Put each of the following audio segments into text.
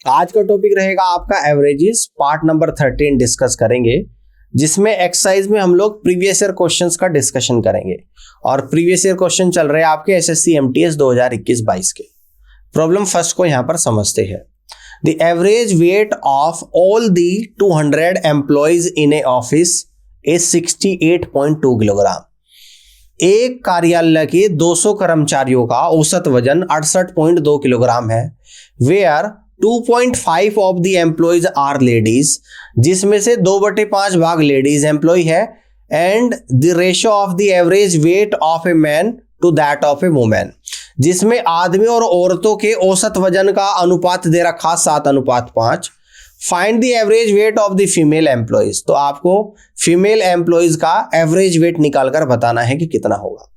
आज का टॉपिक रहेगा आपका एवरेजेस, पार्ट नंबर 13 डिस्कस करेंगे, जिसमें एक्सरसाइज में हम लोग प्रीवियस ईयर क्वेश्चंस का डिस्कशन करेंगे। और प्रीवियस ईयर क्वेश्चन चल रहे हैं आपके एसएससी एमटीएस 2021-22 के। प्रॉब्लम फर्स्ट को यहां पर समझते हैं। The average weight of all the 200 employees in A office is 68.2 kilogram. एक कार्यालय के 200 कर्मचारियों का औसत वजन 68.2 किलोग्राम है। Where 2.5 of the employees are ladies, जिसमें से 2/5 भाग लेडीज एम्प्लॉय है। And the ratio of the average weight of a man to that of a women, जिसमें आदमी और औरतों के औसत वजन का अनुपात दे रखा 7:5। Find the average weight of the female employees. तो आपको फीमेल एम्प्लॉयज का एवरेज वेट निकालकर बताना है कि कितना होगा।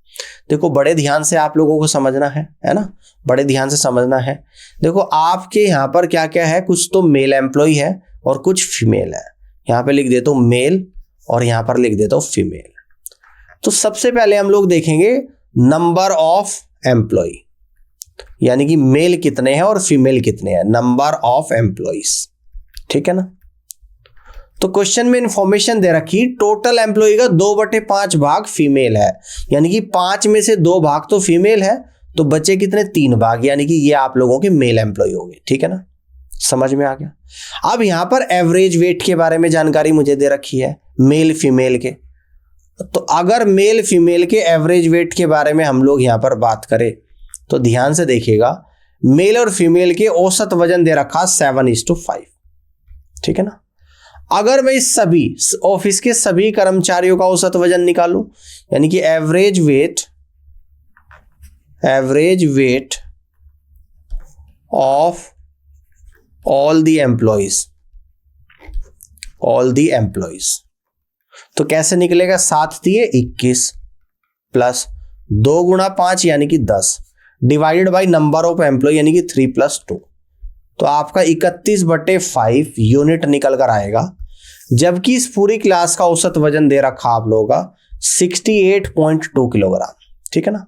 देखो बड़े ध्यान से आप लोगों को समझना है ना, बड़े ध्यान से समझना है। देखो आपके यहाँ पर क्या क्या है, कुछ तो मेल एम्प्लॉय है और कुछ फीमेल है। यहाँ पे लिख देता हूँ मेल और यहाँ पर लिख देता हूँ फीमेल। तो सबसे पहले हम लोग देखेंगे नंबर ऑफ एम्प्लॉय, यानी कि मेल कितने हैं और फीमेल कितने हैं, नंबर ऑफ एम्प्लॉयज। ठीक है ना। तो क्वेश्चन में इंफॉर्मेशन दे रखी, टोटल एम्प्लॉय का 2/5 भाग फीमेल है, यानी कि 5 में से 2 भाग तो फीमेल है, तो बचे कितने, 3 भाग, यानी कि ये आप लोगों के मेल एम्प्लॉय हो गए। ठीक है ना, समझ में आ गया। अब यहां पर एवरेज वेट के बारे में जानकारी मुझे दे रखी है मेल फीमेल के। तो अगर मेल फीमेल के एवरेज वेट के बारे में हम लोग यहां पर बात करें तो ध्यान से देखिएगा, मेल और फीमेल के औसत वजन दे रखा 7:5। ठीक है ना। अगर मैं इस सभी ऑफिस के सभी कर्मचारियों का औसत वजन निकालूं, यानी कि average weight of all the employees, तो कैसे निकलेगा, 7 दिए 21 प्लस 2 गुणा 5 यानी कि 10 divided by number of employee यानी कि 3 + 2, तो आपका 31/5 यूनिट निकल कर आएगा। जबकि इस पूरी क्लास का औसत वजन दे रखा आप लोगों का 68.2 किलोग्राम। ठीक है ना।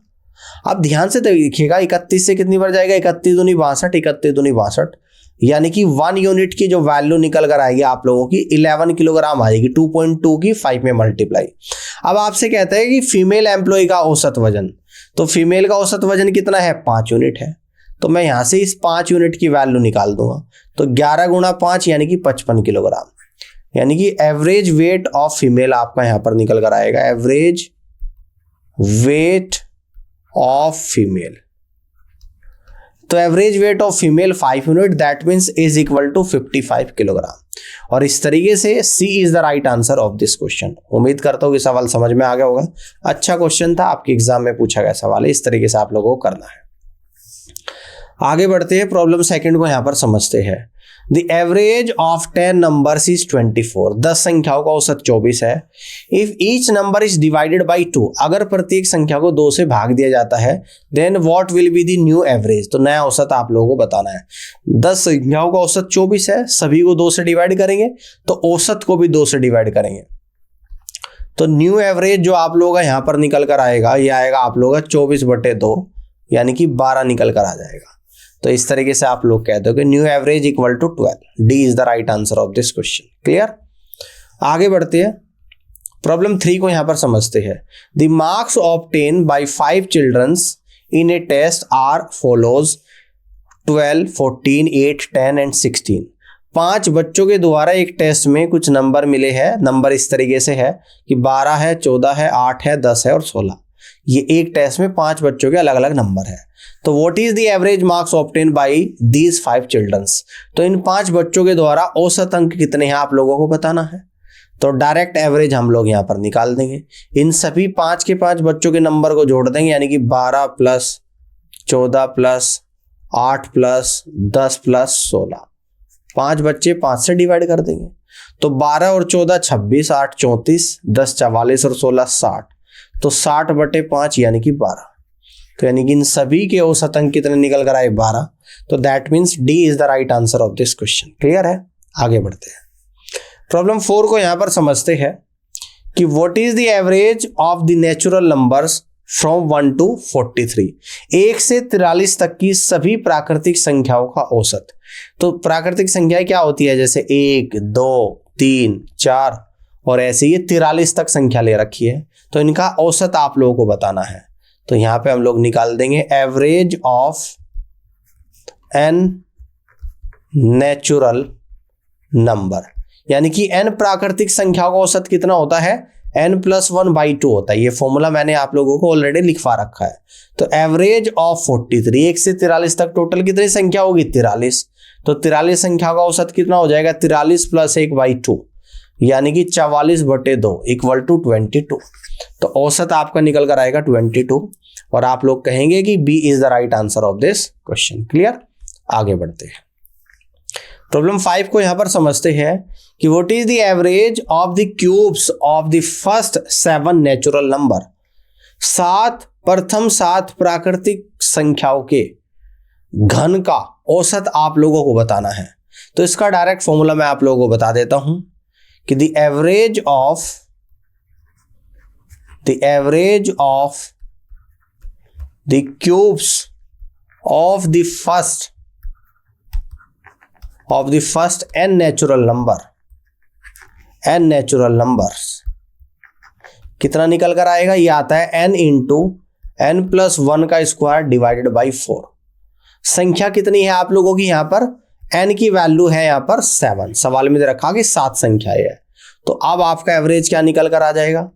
अब ध्यान से देखिएगा, 31 से कितनी बार जाएगा, 31 दूनी 62, 31 दूनी 62, यानी कि 1 यूनिट की जो वैल्यू निकल कर आएगी आप लोगों की 11 किलोग्राम आएगी। 2.2 की 5 में मल्टीप्लाई। अब आपसे कहता है कि फीमेल एम्प्लॉय का औसत वजन, तो फीमेल का औसत वजन कितना है, 5 यूनिट है। तो मैं यहां से इस 5 यूनिट की वैल्यू निकाल दूंगा, तो 11 गुणा 5 यानी कि 55 किलोग्राम, यानी कि एवरेज वेट ऑफ फीमेल आपका यहां पर निकल कर आएगा, एवरेज वेट ऑफ फीमेल। तो average weight of female 5 unit, that means is equal to 55 kilogram. और इस तरीके से C is the right answer of this question. उम्मीद करता हूं कि सवाल समझ में आ गया होगा। अच्छा क्वेश्चन था, आपके एग्जाम में पूछा गया सवाल है, इस तरीके से आप लोगों को करना है। आगे बढ़ते हैं, प्रॉब्लम सेकंड को यहां पर समझते हैं। The average of 10 numbers is 24। 10 संख्याओं का औसत 24 है। If each number is divided by 2, अगर प्रत्येक संख्या को 2 से भाग दिया जाता है, then what will be the new average. तो नया औसत आप लोगों को बताना है। 10 संख्याओं का औसत 24 है, सभी को 2 से डिवाइड करेंगे तो औसत को भी 2 से डिवाइड करेंगे, तो न्यू एवरेज जो आप लोगों का यहां पर निकल कर आएगा, ये आएगा आप लोगों का 24/2, यानी कि 12 निकल कर आ जाएगा। तो इस तरीके से आप लोग कहते हो कि new average equal to 12। D is the right answer of this question. Clear. आगे बढ़ते हैं, प्रॉब्लम 3 को यहां पर समझते हैं। The marks obtain by 5 childrens in a test are follows 12, 14, 8, 10 and 16। 5 बच्चों के द्वारा एक टेस्ट में कुछ नंबर मिले हैं। नंबर इस तरीके से है कि 12 है, 14 है, 8 है, 10 है और 16। ये एक टेस्ट में 5 बच्चों के अलग अलग नंबर है। तो what is the average marks obtain by these 5 childrens. तो इन 5 बच्चों के द्वारा औसत अंक कितने हैं आप लोगों को बताना है। तो डायरेक्ट एवरेज हम लोग यहां पर निकाल देंगे। इन सभी 5 के 5 बच्चों के नंबर को जोड़ देंगे, यानी कि 12 + 14 + 8 + 10 + 16। 5 बच्चे 5 से डिवाइड कर देंगे, तो 12 और 14 26, 8 34, 10 44 और 16 60, तो 60/5 यानी कि 12। तो यानी कि इन सभी के औसत अंक कितने निकल कर आए, 12। तो that means D is the right answer of this question. Clear है। आगे बढ़ते हैं, प्रॉब्लम 4 को यहां पर समझते हैं कि what is the average of the natural numbers from 1 to 43, 1 से 43 तक की सभी प्राकृतिक संख्याओं का औसत। तो प्राकृतिक संख्याएं क्या होती है, जैसे 1, 2, 3, 4 और ऐसे ये 43 तक संख्या ले रखी है, तो इनका औसत आप लोगों को बताना है। तो यहां पे हम लोग निकाल देंगे average of n natural number, यानी कि n प्राकृतिक संख्याओं का औसत कितना होता है, n+1/2 होता है। ये फॉर्मूला मैंने आप लोगों को ऑलरेडी लिखवा रखा है। तो एवरेज ऑफ 43, 1 से 43 तक टोटल कितनी संख्या होगी, 43। तो 43 संख्या का औसत कितना हो जाएगा, 43 + 1/2 यानी कि 44/2 इक्वल टू 22। तो औसत आपका निकल कर आएगा 22 और आप लोग कहेंगे कि B is the right answer of this question. Clear, आगे बढ़ते हैं। प्रॉब्लम 5 को यहां पर समझते हैं कि what is the average of the cubes of the first 7 natural number. प्रथम 7 प्राकृतिक संख्याओं के घन का औसत आप लोगों को बताना है। तो इसका डायरेक्ट फॉर्मूला मैं आप लोगों को बता देता हूं कि the average of the cubes of the first n natural numbers कितना निकल कर आएगा, ये आता है n × n+1 का स्क्वायर डिवाइडेड बाई 4। संख्या कितनी है आप लोगों की, यहां पर n की वैल्यू है यहां पर 7, सवाल में दे रखा कि 7 संख्याएं है। तो अब आपका एवरेज क्या निकल कर आ जाएगा,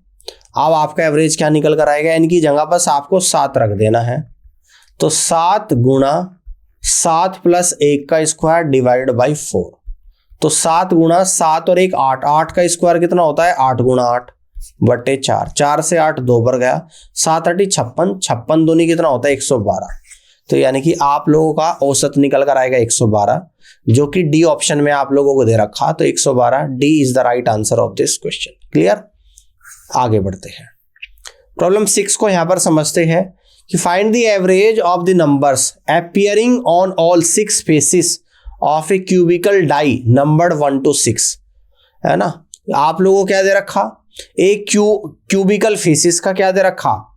निकल कर आएगा, n की जगह बस आपको 7 रख देना है। तो 7 × 7 + 1 का स्क्वायर डिवाइडेड बाई 4। तो 7 × 7 और 1 8, 8 का स्क्वायर कितना होता है, 8 × 8 बटे 4, 4 से 8 2 बार गया, 7 8 56, 56 दूनी कितना होता है 112। तो यानी कि आप लोगों का औसत निकल कर आएगा 112, जो कि डी ऑप्शन में आप लोगों को दे रखा। तो 112 D is the right answer of this question. Clear, आगे बढ़ते हैं। प्रॉब्लम 6 को यहां पर समझते हैं कि find the average of the numbers appearing on all 6 faces of a cubical die numbered 1 to 6, है ना। आप लोगों को क्या दे रखा, एक क्यूबिकल फेसेस का क्या दे रखा,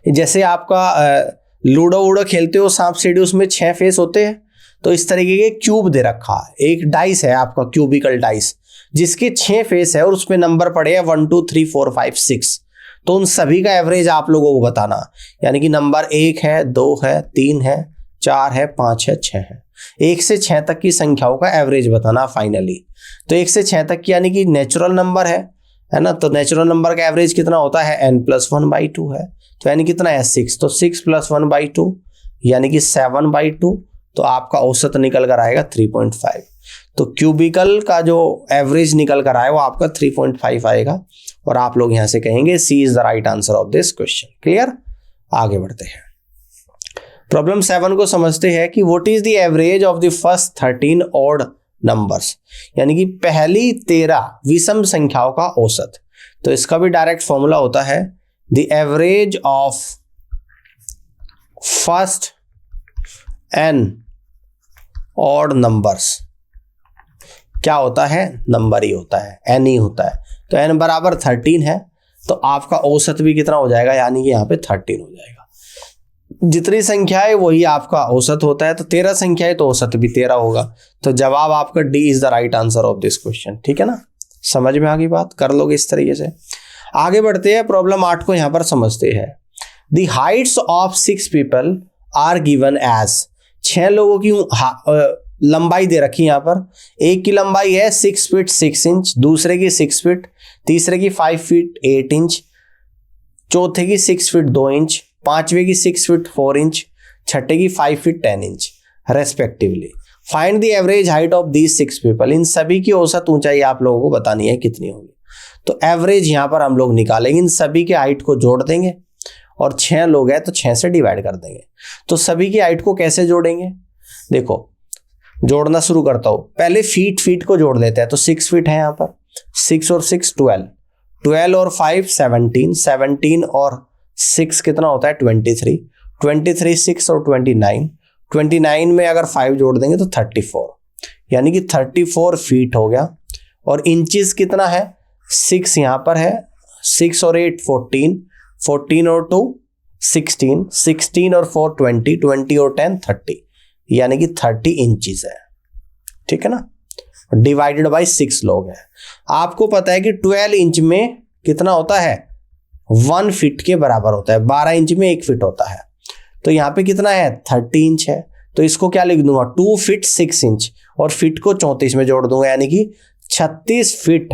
जैसे आपका लूडो वूडो खेलते हो सांप सीढ़ी, उसमें 6 फेस होते हैं। तो इस तरीके के क्यूब दे रखा है, एक डाइस है आपका क्यूबिकल डाइस जिसके 6 फेस है और उसमें नंबर पड़े हैं 1 2 3 4 5 6। तो उन सभी का एवरेज आप लोगों को बताना, यानी कि नंबर 1 है, 2 है, 3 है, 4 है, 5 है, 6 है। 1 से 6 तक की संख्याओं का एवरेज बताना फाइनली। तो 1 से 6 तक की यानी कि नेचुरल नंबर है ना। तो नेचुरल नंबर का एवरेज कितना होता है, n+1/2 है। तो यानी कितना है 6, तो 6+1/2 यानी कि 7/2। तो आपका औसत निकल कर आएगा 3.5। तो क्यूबिकल का जो एवरेज निकल कर आए वो आपका 3.5 आएगा और आप लोग यहां से कहेंगे C is the right answer of this question. Clear, आगे बढ़ते हैं। प्रॉब्लम 7 को समझते हैं कि what is the average of the first 13 odd numbers, यानी कि पहली 13 विषम संख्याओं का औसत। तो इसका भी डायरेक्ट फॉर्मूला होता है the average of first n odd numbers. क्या होता है, नंबर ही होता है, n ही होता है। तो n बराबर 13 है, तो आपका औसत भी कितना हो जाएगा, यानी कि यहाँ पे 13 हो जाएगा। जितनी संख्या है वही आपका औसत होता है। तो 13 संख्या है तो औसत भी 13 होगा। तो जवाब आपका D is the right answer of this question. ठीक है ना, समझ में आ गई बात, कर लोगे इस तरीके से। आगे बढ़ते हैं, प्रॉब्लम 8 को यहां पर समझते हैं। The heights of 6 people are given as, 6 लोगों की लंबाई दे रखी यहां पर। एक की लंबाई है 6 फीट 6 इंच, दूसरे की 6 फीट, तीसरे की 5 फीट 8 इंच, चौथे की 6 फीट 2 इंच, पांचवे की 6 फीट 4 इंच, छठे की 5 feet 10 inch respectively. Find the average height of these 6 people. इन सभी की औसत ऊंचाई आप लोगों को बतानी है कितनी होगी। तो एवरेज यहां पर हम लोग निकालेंगे, इन सभी के हाइट को जोड़ देंगे और 6 लोग हैं तो 6 से डिवाइड कर देंगे। तो सभी की हाइट को कैसे जोड़ेंगे, देखो जोड़ना शुरू करता हूं। पहले फीट को जोड़ लेते हैं। तो 6 फीट है यहाँ पर, 6 और 6 12, 12 और 5 17, 17 और 6 कितना होता है 23, 23 6 और 29, 29 में अगर 5 जोड़ देंगे तो 34, यानी कि 34 फीट हो गया। और इंचेस कितना है, 6 यहाँ पर है, 6 और 8 14, 14 और 2 16, 16 और 4 20, 20 और 10 30, यानी कि 30 इंचेस है, ठीक है ना। डिवाइडेड बाय 6 लोग हैं। आपको पता है कि 12 इंच में कितना होता है, 1 फीट के बराबर होता है। 12 इंच में 1 फीट होता है, तो यहाँ पे कितना है, 30 इंच है। तो इसको क्या लिख दूंगा, 2 फीट 6 इंच, और फीट को 34 में जोड़ दूंगा, यानी कि 36 फीट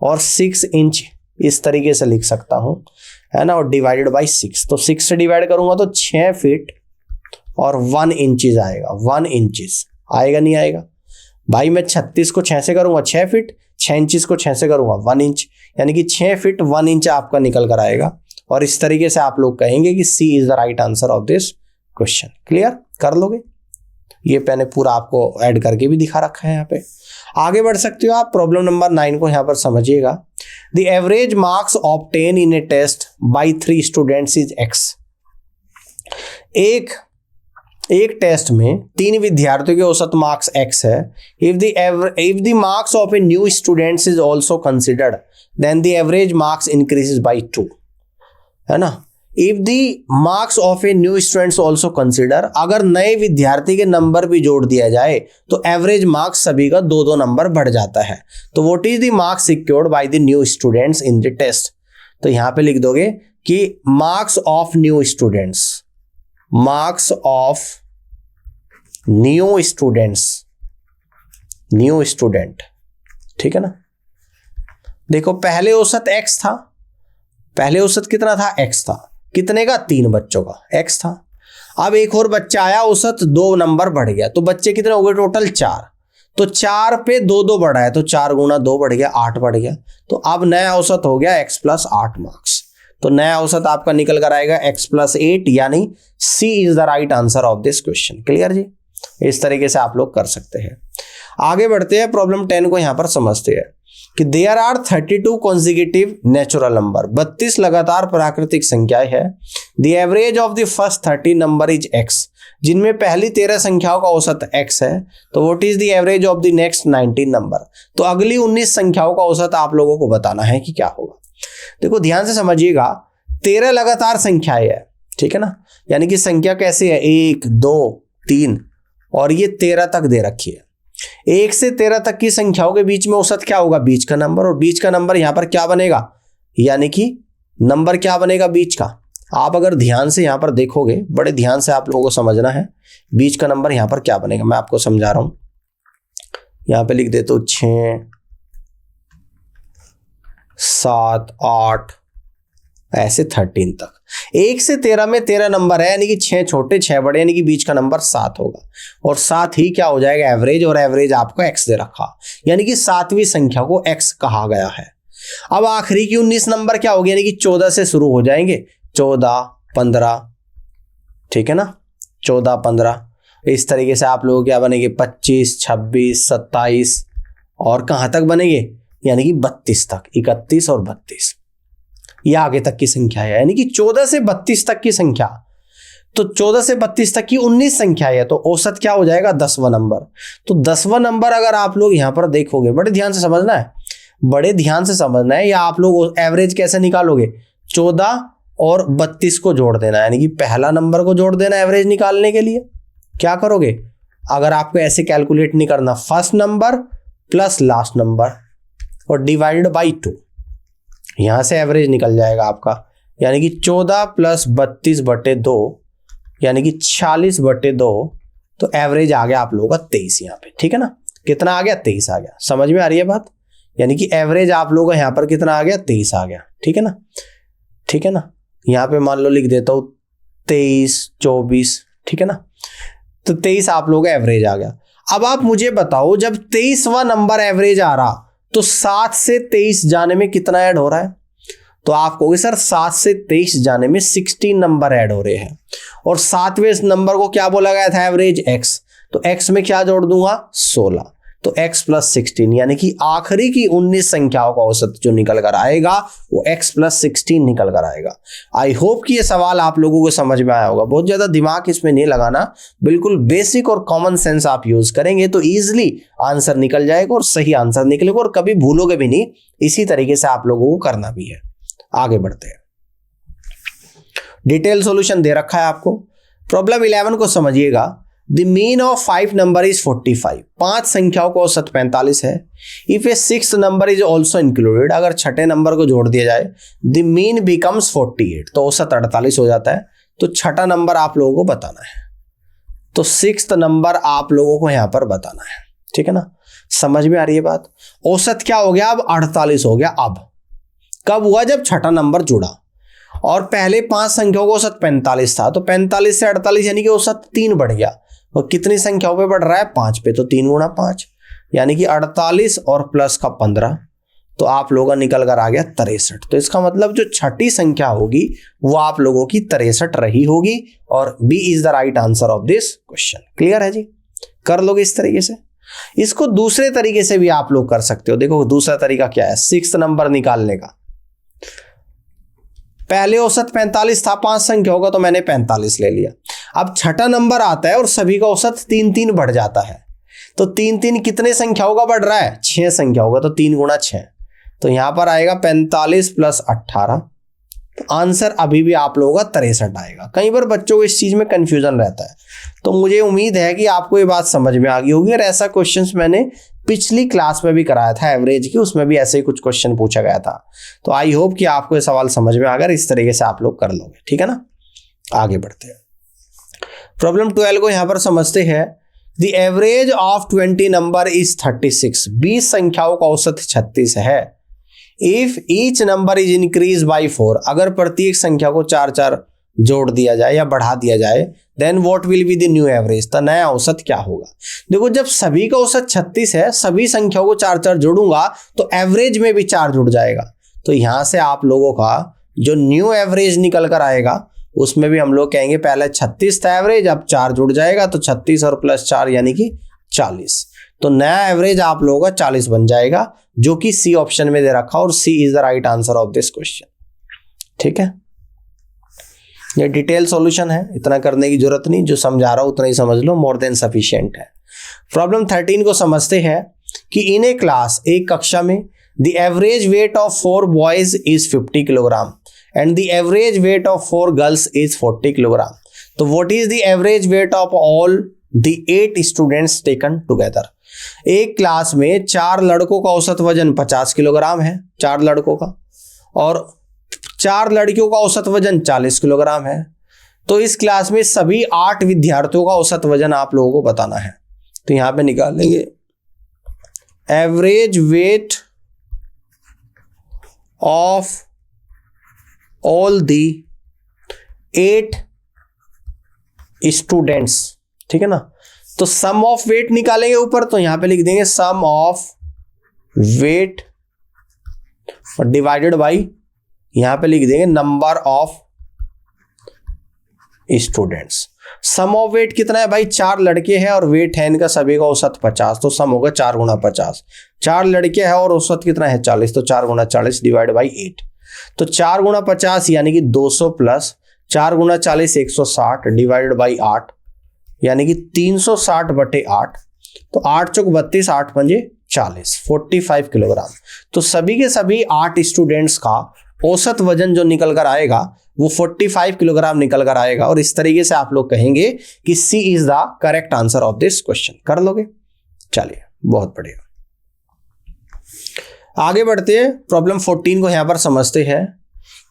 और 6 इंच, इस तरीके से लिख सकता हूं, है ना। और डिवाइडेड बाय 6, तो 6 से डिवाइड करूंगा तो 6 फीट और 1 इंचेस आएगा। 1 इंचेस आएगा, नहीं आएगा भाई। मैं 36 को 6 से करूंगा 6 फीट, 6 इंचेस को 6 से करूंगा 1 इंच, यानी कि 6 फीट 1 इंच आपका निकल कर आएगा। और इस तरीके से आप लोग कहेंगे कि C is the right answer of this question. Clear कर लोगे, ये मैंने पूरा आपको ऐड करके भी दिखा रखा है यहाँ पे। आगे बढ़ सकते हो आप। प्रॉब्लम नंबर 9 को यहाँ पर समझिएगा। The average marks obtain in a test by 3 students is x। एक टेस्ट में 3 विद्यार्थियों के औसत मार्क्स x है। If the marks of a new students is also considered then the average marks increases by 2, है ना। If the marks of a new students also consider, अगर नए विद्यार्थी के नंबर भी जोड़ दिया जाए तो एवरेज मार्क्स सभी का 2-2 नंबर बढ़ जाता है। तो what is the marks secured by the new students in the test. तो यहां पे लिख दोगे कि marks of new students, marks of new student, ठीक है ना। देखो पहले औसत x था, पहले औसत कितना था, x था। कितने का, 3 बच्चों का x था। अब एक और बच्चा आया, औसत 2 नंबर बढ़ गया, तो बच्चे कितने हो गए टोटल 4। तो 4 पे 2-2 बढ़ा है, तो 4 गुना 2 बढ़ गया, 8 बढ़ गया। तो अब नया औसत हो गया x + 8 मार्क्स। तो नया औसत आपका निकल कर आएगा x + 8, यानी C is the right answer of this question. Clear जी, इस तरीके से आप लोग कर सकते हैं। आगे बढ़ते हैं, प्रॉब्लम 10 को यहां पर समझते हैं कि there are 32 consecutive natural number. 32 लगातार प्राकृतिक संख्याएं है। The average of the first 30 number is x, जिनमें पहली 13 संख्याओं का औसत x है। तो what is the average of the next 19 number. तो अगली 19 संख्याओं का औसत आप लोगों को बताना है कि क्या होगा। देखो ध्यान से समझिएगा, 13 लगातार संख्याएं है, ठीक है ना। यानी कि संख्या कैसे है, 1 2 3 और ये 13 तक दे रखी है। 1 से 13 तक की संख्याओं के बीच में औसत क्या होगा, बीच का नंबर। और बीच का नंबर यहां पर क्या बनेगा, यानी कि नंबर क्या बनेगा बीच का। आप अगर ध्यान से यहां पर देखोगे, बड़े ध्यान से आप लोगों को समझना है, बीच का नंबर यहां पर क्या बनेगा, मैं आपको समझा रहा हूं। यहां पे लिख देता हूं 6 7 8 ऐसे 13 तक। 1 से 13 में 13 नंबर है, यानी कि 6 छोटे 6 बड़े, यानी कि बीच का नंबर 7 होगा। और साथ ही क्या हो जाएगा, एवरेज। और एवरेज आपको x दे रखा, यानी कि 7वीं संख्या को x कहा गया है। अब आखिरी की 19 नंबर क्या होगी, यानी कि 14 से शुरू हो जाएंगे, 14 15, ठीक है ना, 14 15। इस तरीके से आप लोग क्या बनेंगे, 25 26 27 और कहां तक बनेंगे, यानी कि 32 तक, 31 और 32, ये आगे तक की संख्या है। यानी कि 14 से 32 तक की संख्या, तो 14 से 32 तक की 19 संख्या है, तो औसत क्या हो जाएगा, 10वां नंबर। तो 10वां नंबर अगर आप लोग यहां पर देखोगे, बड़े ध्यान से समझना है, बड़े ध्यान से समझना है, या आप लोग एवरेज कैसे निकालोगे, 14 और 32 को जोड़ देना, यानी कि पहला नंबर को जोड़ देना एवरेज निकालने के लिए। क्या करोगे, अगर आपको ऐसे कैलकुलेट नहीं करना, first number plus last number और डिवाइडेड बाई 2, यहां से एवरेज निकल जाएगा आपका, यानी कि 14 + 32/2, यानी कि 40/2। तो एवरेज आ गया आप लोगों का 23 यहाँ पे, ठीक है ना। कितना आ गया, 23 आ गया। समझ में आ रही है बात, यानी कि एवरेज आप लोगों का यहाँ पर कितना आ गया, 23 आ गया, ठीक है ना, ठीक है ना। यहाँ पे मान लो लिख देता हूँ 23 24, ठीक है ना। तो 23 आप लोगों का एवरेज आ गया। अब आप मुझे बताओ, जब 23वां नंबर एवरेज आ रहा, तो 7 से 23 जाने में कितना ऐड हो रहा है। तो आप कहोगे सर 7 से 23 जाने में 16 नंबर ऐड हो रहे हैं। और 7वें नंबर को क्या बोला गया था, एवरेज x। तो x में क्या जोड़ दूंगा, 16। तो x + 16, यानी कि आखिरी की 19 संख्याओं का औसत जो निकल कर आएगा वो x + 16 निकल कर आएगा। आई होप कि ये सवाल आप लोगों को समझ में आया होगा। बहुत ज्यादा दिमाग इसमें नहीं लगाना, बिल्कुल बेसिक और कॉमन सेंस आप यूज करेंगे तो इजिली आंसर निकल जाएगा और सही आंसर निकलेगा, और कभी भूलोगे भी नहीं। इसी तरीके से आप लोगों को करना भी है। आगे बढ़ते हैं। डिटेल सॉल्यूशन दे रखा है आपको। प्रॉब्लम 11 को समझिएगा। The mean of 5 number is 45। 5 संख्याओं का औसत 45 है। If A 6th number is also included, अगर छठे नंबर को जोड़ दिया जाए, द मीन बिकम्स 48, तो औसत 48 हो जाता है। तो छठा नंबर आप लोगों को बताना है, तो 6th नंबर आप लोगों को यहां पर बताना है, ठीक है ना। समझ में आ रही है बात। औसत क्या हो गया, अब 48 हो गया। अब कब हुआ, जब छठा नंबर जुड़ा, और पहले 5 संख्याओं का औसत 45 था, तो 45 से 48 यानी कि औसत 3 बढ़ गया। और कितनी संख्याओं पे बढ़ रहा है, 5 पे, तो 3 गुणा 5 यानी कि 48 और प्लस का 15, तो आप लोगों का निकल कर आ गया 63। तो इसका मतलब जो छठी संख्या होगी वो आप लोगों की 63 रही होगी, और B is the right answer of this question. Clear है जी, कर लोगे इस तरीके से। इसको दूसरे तरीके से भी आप लोग कर सकते हो। देखो दूसरा तरीका क्या है 6th नंबर निकालने का। पहले औसत 45 था 5 संख्याओं का, तो मैंने 45 ले लिया। अब छठा नंबर आता है और सभी का औसत 3-3 बढ़ जाता है, तो 3-3 कितने संख्याओं का बढ़ रहा है, 6 संख्याओं का, तो 3 गुणा 6, तो यहां पर आएगा 45 प्लस 18। तो आंसर अभी भी आप लोगों का 63 आएगा। कई बार बच्चों को इस चीज में कंफ्यूजन रहता है, तो मुझे उम्मीद है कि आपको ये बात समझ में आ गई होगी। और ऐसा क्वेश्चंस मैंने पिछली क्लास में भी कराया था एवरेज की, उसमें भी ऐसे ही कुछ क्वेश्चन पूछा गया था। तो आई होप कि आपको ये सवाल समझ में आ गया, इस तरीके से आप लोग कर लोगे, ठीक है ना। आगे बढ़ते हैं। प्रॉब्लम 12 को यहां पर समझते हैं। The average of 20 number is 36। 20 संख्याओं का औसत 36 है। If each number is increase by 4, अगर प्रत्येक संख्या को 4-4 जोड़ दिया जाए या बढ़ा दिया जाए, then what will be the new average, तो नया औसत क्या होगा। देखो जब सभी का औसत 36 है, सभी संख्याओं को 4-4 जोड़ूंगा तो एवरेज में भी 4 जुड़ जाएगा। तो यहां से आप लोगों का जो न्यू एवरेज निकल कर आएगा उसमें भी हम लोग कहेंगे पहले 36 था एवरेज, अब 4 जुड़ जाएगा, तो 36 और प्लस 4 यानी कि 40। तो नया एवरेज आप लोगों का 40 बन जाएगा, जो कि सी ऑप्शन में दे रखा, और C is the right answer of this question. ठीक है, ये डिटेल सॉल्यूशन है, इतना करने की जरूरत नहीं, जो समझा रहा हूं उतना ही समझ लो, मोर देन सफिशिएंट है। प्रॉब्लम 13 को समझते हैं कि इन ए क्लास, एक कक्षा में, the average weight of 4 boys is 50 kilogram and the average weight of 4 girls is 40 kilogram. तो what is the average weight of all the 8 students taken together. एक क्लास में 4 लड़कों का औसत वजन 50 किलोग्राम है, 4 लड़कों का, और 4 लड़कियों का औसत वजन 40 किलोग्राम है। तो इस क्लास में सभी 8 विद्यार्थियों का औसत वजन आप लोगों को बताना है। तो यहां पे निकालेंगे average weight of all the 8 students, ठीक है ना। तो सम ऑफ वेट निकालेंगे ऊपर, तो यहां पे लिख देंगे सम ऑफ वेट और डिवाइडेड बाई, यहां पे लिख देंगे number of students. Sum of weight कितना है भाई, 4 लड़के हैं और वेट है इनका सभी का औसत 50, तो सम होगा 4 गुना 50। 4 लड़के हैं और औसत कितना है 40, तो 4 गुना 40 डिवाइड बाई 8। तो 4 गुना 50 यानी कि 200 प्लस 4 गुना 40 160 डिवाइडेड बाई 8 यानी कि 360 बटे 8। तो 8 चौक 32, 8 पंजे 40, 45 किलोग्राम। तो सभी के सभी 8 स्टूडेंट्स का औसत वजन जो निकल कर आएगा वो 45 किलोग्राम निकल कर आएगा। और इस तरीके से आप लोग कहेंगे कि C is the correct answer of this question. कर लोगे, चलिए बहुत बढ़िया। आगे बढ़ते हैं, प्रॉब्लम 14 को यहां पर समझते हैं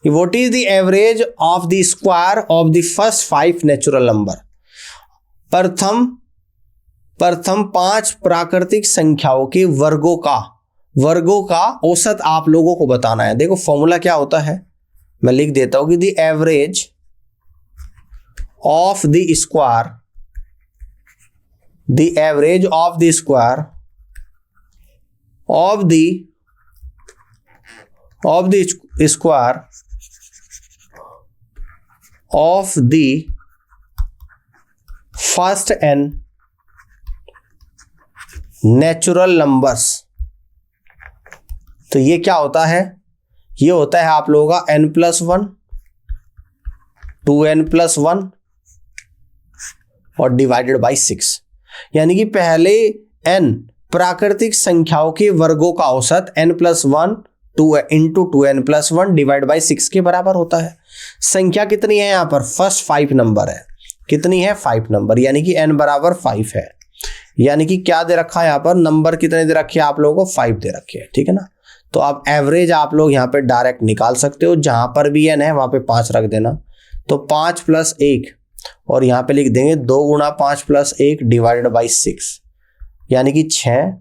कि what is the average of the square of the first 5 natural number. प्रथम 5 प्राकृतिक संख्याओं के वर्गों का औसत आप लोगों को बताना है। देखो फॉर्मूला क्या होता है, मैं लिख देता हूं कि the average of the square of the square of the first n natural numbers. तो ये क्या होता है, ये होता है आप लोगों का n+1, 2n+1 और डिवाइडेड बाई 6। यानी कि पहले n प्राकृतिक संख्याओं के वर्गों का औसत n+1 into 2n+1 divide by 6 के बराबर होता है। संख्या कितनी है यहाँ पर, फर्स्ट 5 नंबर है, कितनी है 5 नंबर, यानी कि n बराबर 5 है, यानी कि क्या दे रखा है यहाँ पर, नंबर कितने दे रखे हैं आप लोगों को, 5 दे रखे हैं, ठीक है ना। तो आप एवरेज आप लोग यहाँ पे डायरेक्ट निकाल सकते हो, जहां पर भी n है वहां पे 5 रख देना। तो 5 + 1 और यहाँ पे लिख देंगे 2 × 5 + 1 डिवाइडेड बाई 6, यानी कि 6,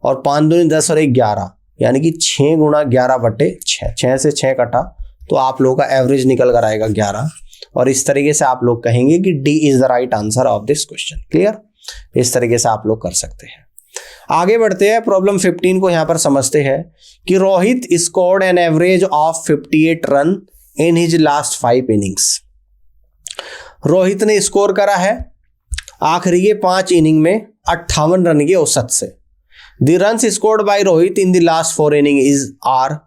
और 5 दूनी 10 और 1 11, यानी कि 6 × 11/6, 6 से 6 कटा, तो आप लोगों का एवरेज निकल कर आएगा 11। और इस तरीके से आप लोग कहेंगे कि D is the right answer of this question. Clear, इस तरीके से आप लोग कर सकते हैं। आगे बढ़ते हैं, प्रॉब्लम 15 को यहां पर समझते हैं कि Rohit scored an average of 58 run in his last 5 innings. Rohit ने स्कोर करा है आखिरी के 5 इनिंग में 58 रन के औसत से। The runs scored by Rohit in the last 4 inning is R,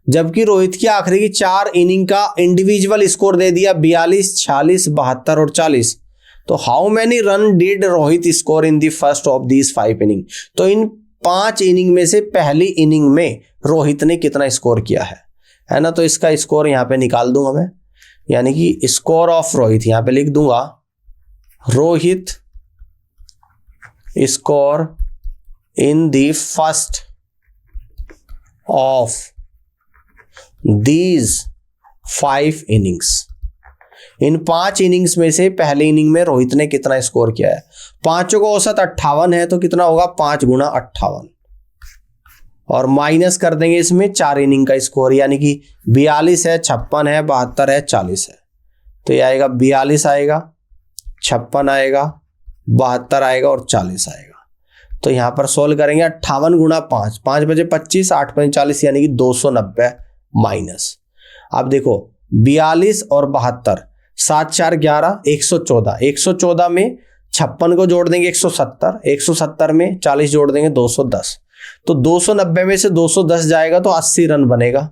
जबकि रोहित की आखिरी की 4 इनिंग का इंडिविजुअल स्कोर दे दिया 42, 46, 72 और 40। तो how many run did Rohit score in the first of these 5 inning. तो इन 5 इनिंग में से पहली इनिंग में रोहित ने कितना स्कोर किया है ना। तो इसका स्कोर यहाँ पे निकाल दूंगा मैं, यानी कि स्कोर ऑफ रोहित यहाँ पे लिख दूंगा, Rohit score in the first of these 5 innings. In 5 innings में से पहले इनिंग में रोहित ने कितना स्कोर किया है। 5 का औसत 58 है, तो कितना होगा 5 × 58, और माइनस कर देंगे इसमें 4 इनिंग का स्कोर, यानी कि 42 है, 56 है, 72 है, 40 है। तो ये आएगा 42 आएगा, 56 आएगा, 72 आएगा और 40 आएगा। तो यहाँ पर सोल्व करेंगे 58 × 5, 5 बजे 25, 8 × 40, यानी कि 290 माइनस। अब देखो 42 और 72, 7 4 11, 114, 114 में 56 को जोड़ देंगे 170, 170 में 40 जोड़ देंगे 210। तो 290 में से 210 जाएगा तो 80 रन बनेगा,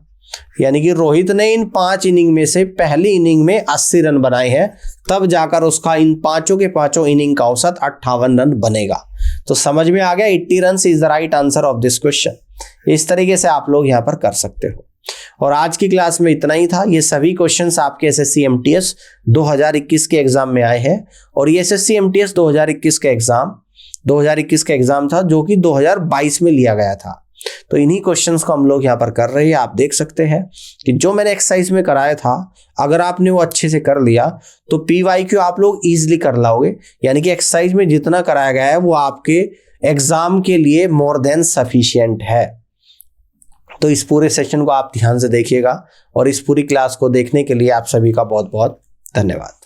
यानी कि रोहित ने इन 5 इनिंग में से पहली इनिंग में 80 रन बनाए हैं, तब जाकर उसका इन 5 के 5 इनिंग का औसत 58 रन बनेगा। तो समझ में आ गया, 80 run is the right answer of this question. इस तरीके से आप लोग यहाँ पर कर सकते हो। और आज की क्लास में इतना ही था। ये सभी क्वेश्चंस आपके एसएससी एमटीएस 2021 के एग्जाम में आए हैं, और ये एसएससी एमटीएस 2021 का एग्जाम था जो कि 2022 में लिया गया था। तो इन्हीं क्वेश्चंस को हम लोग यहाँ पर कर रहे हैं। आप देख सकते हैं कि जो मैंने एक्सरसाइज में कराया था, अगर आपने वो अच्छे से कर लिया तो पीवाईक्यू आप लोग इजीली कर लाओगे, यानी कि एक्सरसाइज में जितना कराया गया है वो आपके एग्जाम के लिए मोर देन सफिशिएंट है। तो इस पूरे सेशन को आप ध्यान से देखिएगा, और इस पूरी क्लास को देखने के लिए आप सभी का बहुत बहुत धन्यवाद।